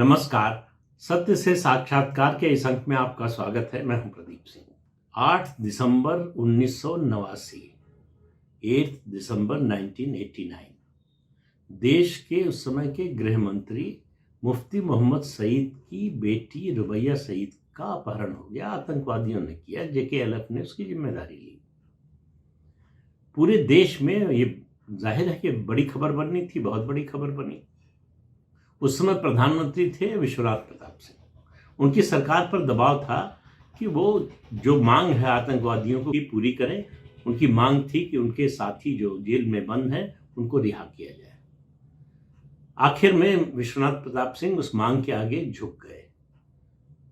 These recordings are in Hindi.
नमस्कार। सत्य से साक्षात्कार के इस अंक में आपका स्वागत है। मैं हूं प्रदीप सिंह। 8 दिसंबर 1989, 8 दिसंबर 1989 देश के उस समय के गृह मंत्री मुफ्ती मोहम्मद सईद की बेटी रुबैया सईद का अपहरण हो गया। आतंकवादियों ने किया, JKLF ने उसकी जिम्मेदारी ली। पूरे देश में ये जाहिर है कि बड़ी खबर बननी थी, बहुत बड़ी खबर बनी। उस समय प्रधानमंत्री थे विश्वनाथ प्रताप सिंह। उनकी सरकार पर दबाव था कि वो जो मांग है आतंकवादियों को पूरी करें। उनकी मांग थी कि उनके साथी जो जेल में बंद हैं उनको रिहा किया जाए। आखिर में विश्वनाथ प्रताप सिंह उस मांग के आगे झुक गए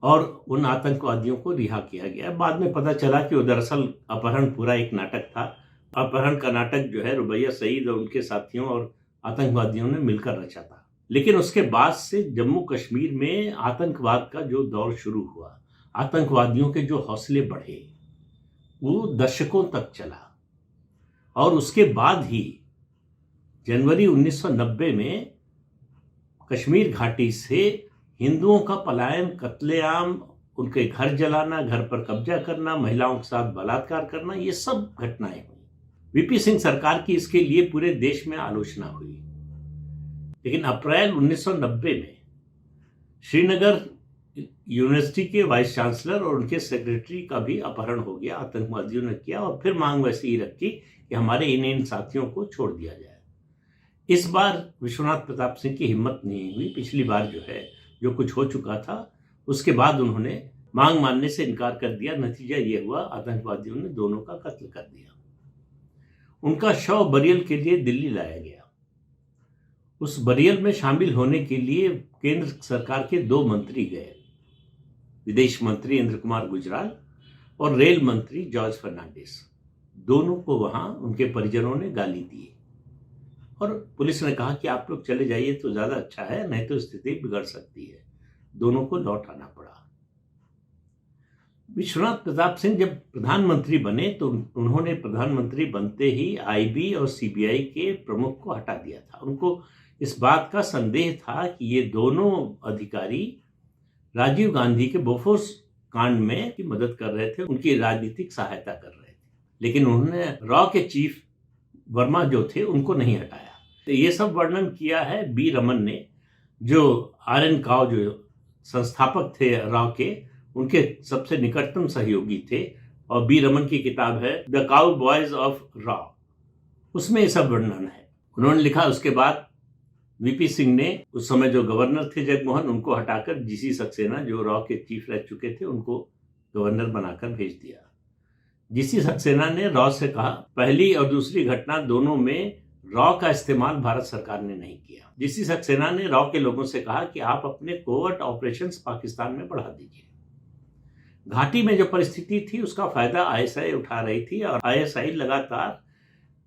और उन आतंकवादियों को रिहा किया गया। बाद में पता चला कि वो दरअसल अपहरण पूरा एक नाटक था। अपहरण का नाटक जो है रुबैया सईद और उनके साथियों और आतंकवादियों ने मिलकर रचा था। लेकिन उसके बाद से जम्मू कश्मीर में आतंकवाद का जो दौर शुरू हुआ, आतंकवादियों के जो हौसले बढ़े, वो दशकों तक चला। और उसके बाद ही जनवरी 1990 में कश्मीर घाटी से हिंदुओं का पलायन, कत्लेआम, उनके घर जलाना, घर पर कब्जा करना, महिलाओं के साथ बलात्कार करना, ये सब घटनाएं हुई। VP सिंह सरकार की इसके लिए पूरे देश में आलोचना हुई। लेकिन अप्रैल 1990 में श्रीनगर यूनिवर्सिटी के वाइस चांसलर और उनके सेक्रेटरी का भी अपहरण हो गया, आतंकवादियों ने किया। और फिर मांग वैसे ही रखी कि हमारे इन साथियों को छोड़ दिया जाए। इस बार विश्वनाथ प्रताप सिंह की हिम्मत नहीं हुई। पिछली बार जो है, जो कुछ हो चुका था, उसके बाद उन्होंने मांग मानने से इनकार कर दिया। नतीजा ये हुआ, आतंकवादियों ने दोनों का कत्ल कर दिया। उनका शव बरियल के लिए दिल्ली लाया गया। उस बरियल में शामिल होने के लिए केंद्र सरकार के 2 मंत्री गए, विदेश मंत्री इंद्र कुमार गुजराल और रेल मंत्री जॉर्ज फर्नांडिस। दोनों को वहां उनके परिजनों ने गाली दी और पुलिस ने कहा कि आप लोग चले जाइए तो ज्यादा अच्छा है, नहीं तो स्थिति बिगड़ सकती है। दोनों को लौट आना पड़ा। विश्वनाथ प्रताप सिंह जब प्रधानमंत्री बने तो उन्होंने प्रधानमंत्री बनते ही IB और CBI के प्रमुख को हटा दिया था। उनको इस बात का संदेह था कि ये दोनों अधिकारी राजीव गांधी के बोफोर्स कांड में की मदद कर रहे थे, उनकी राजनीतिक सहायता कर रहे थे। लेकिन उन्होंने रॉ के चीफ वर्मा जो थे उनको नहीं हटाया। तो ये सब वर्णन किया है B रमन ने, जो RN काव जो संस्थापक थे रॉ के, उनके सबसे निकटतम सहयोगी थे। और B रमन की किताब है the cow boys of raw, उसमें ये सब वर्णन है। उन्होंने लिखा, उसके बाद VP सिंह ने उस समय जो गवर्नर थे जगमोहन, उनको हटाकर GC सक्सेना जो रॉ के चीफ रह चुके थे उनको गवर्नर बनाकर भेज दिया। GC सक्सेना ने रॉ से कहा, पहली और दूसरी घटना दोनों में रॉ का इस्तेमाल भारत सरकार ने नहीं किया। GC सक्सेना ने रॉ के लोगों से कहा कि आप अपने कोवर्ट ऑपरेशंस पाकिस्तान में बढ़ा दीजिए। घाटी में जो परिस्थिति थी उसका फायदा ISI उठा रही थी और ISI लगातार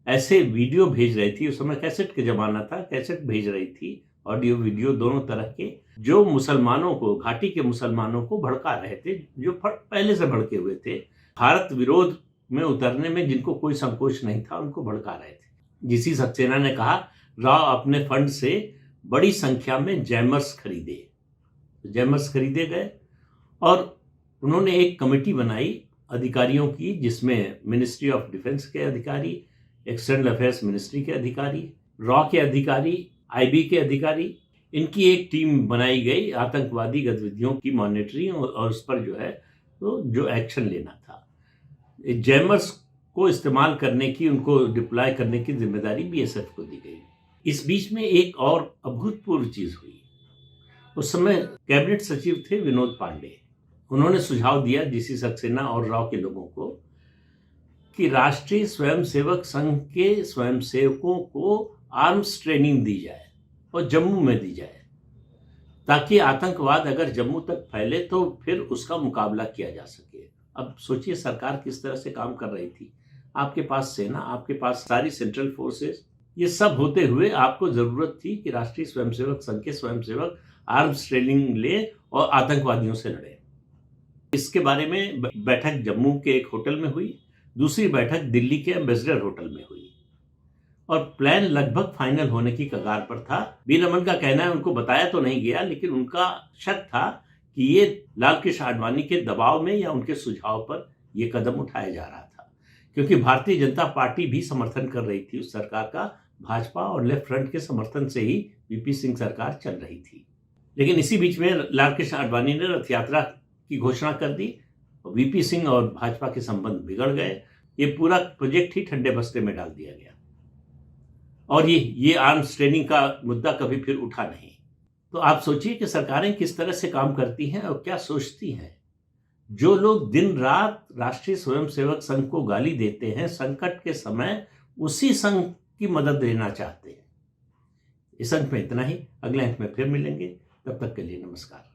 ऐसे वीडियो भेज रही थी। उस समय कैसेट के जमाना था, कैसेट भेज रही थी, ऑडियो वीडियो दोनों तरह के, जो मुसलमानों को, घाटी के मुसलमानों को भड़का रहे थे, जो पहले से भड़के हुए थे। भारत विरोध में उतरने में जिनको कोई संकोच नहीं था, उनको भड़का रहे थे। GC सक्सेना ने कहा, रॉ अपने फंड से बड़ी संख्या में जैमर्स खरीदे। जैमर्स खरीदे गए और उन्होंने एक कमेटी बनाई अधिकारियों की, जिसमें मिनिस्ट्री ऑफ डिफेंस के अधिकारी, एक्सटर्नल अफेयर्स मिनिस्ट्री के अधिकारी, रॉ के अधिकारी, IB के अधिकारी, इनकी एक टीम बनाई गई आतंकवादी गतिविधियों की मॉनिटरिंग और उस पर जो है तो जो एक्शन लेना था। जैमर्स को इस्तेमाल करने की, उनको डिप्लॉय करने की जिम्मेदारी BSF को दी गई। इस बीच में एक और अभूतपूर्व चीज हुई। उस समय कैबिनेट सचिव थे विनोद पांडे। उन्होंने सुझाव दिया GC सक्सेना और रॉ के लोगों को कि राष्ट्रीय स्वयंसेवक संघ के स्वयंसेवकों को आर्म्स ट्रेनिंग दी जाए और जम्मू में दी जाए, ताकि आतंकवाद अगर जम्मू तक फैले तो फिर उसका मुकाबला किया जा सके। अब सोचिए सरकार किस तरह से काम कर रही थी। आपके पास सेना, आपके पास सारी सेंट्रल फोर्सेस, ये सब होते हुए आपको जरूरत थी कि राष्ट्रीय स्वयंसेवक संघ के स्वयंसेवक आर्म्स ट्रेनिंग ले और आतंकवादियों से लड़े। इसके बारे में बैठक जम्मू के एक होटल में हुई, दूसरी बैठक दिल्ली के एम्बेसडर होटल में हुई और प्लान लगभग फाइनल होने की कगार पर था। बी रमन का कहना है उनको बताया तो नहीं गया, लेकिन उनका शक था कि ये लाल कृष्ण आडवाणी के दबाव में या उनके सुझाव पर यह कदम उठाया जा रहा था, क्योंकि भारतीय जनता पार्टी भी समर्थन कर रही थी उस सरकार का। भाजपा और लेफ्ट फ्रंट के समर्थन से ही वीपी सिंह सरकार चल रही थी। लेकिन इसी बीच में लाल कृष्ण आडवाणी ने रथ यात्रा की घोषणा कर दी। वीपी सिंह और भाजपा के संबंध बिगड़ गए। ये पूरा प्रोजेक्ट ही ठंडे बस्ते में डाल दिया गया और ये आर्म्स ट्रेनिंग का मुद्दा कभी फिर उठा नहीं। तो आप सोचिए कि सरकारें किस तरह से काम करती हैं और क्या सोचती हैं। जो लोग दिन रात राष्ट्रीय स्वयंसेवक संघ को गाली देते हैं, संकट के समय उसी संघ की मदद लेना चाहते हैं। इस अंक में इतना ही। अगले अंक में फिर मिलेंगे। तब तक के लिए नमस्कार।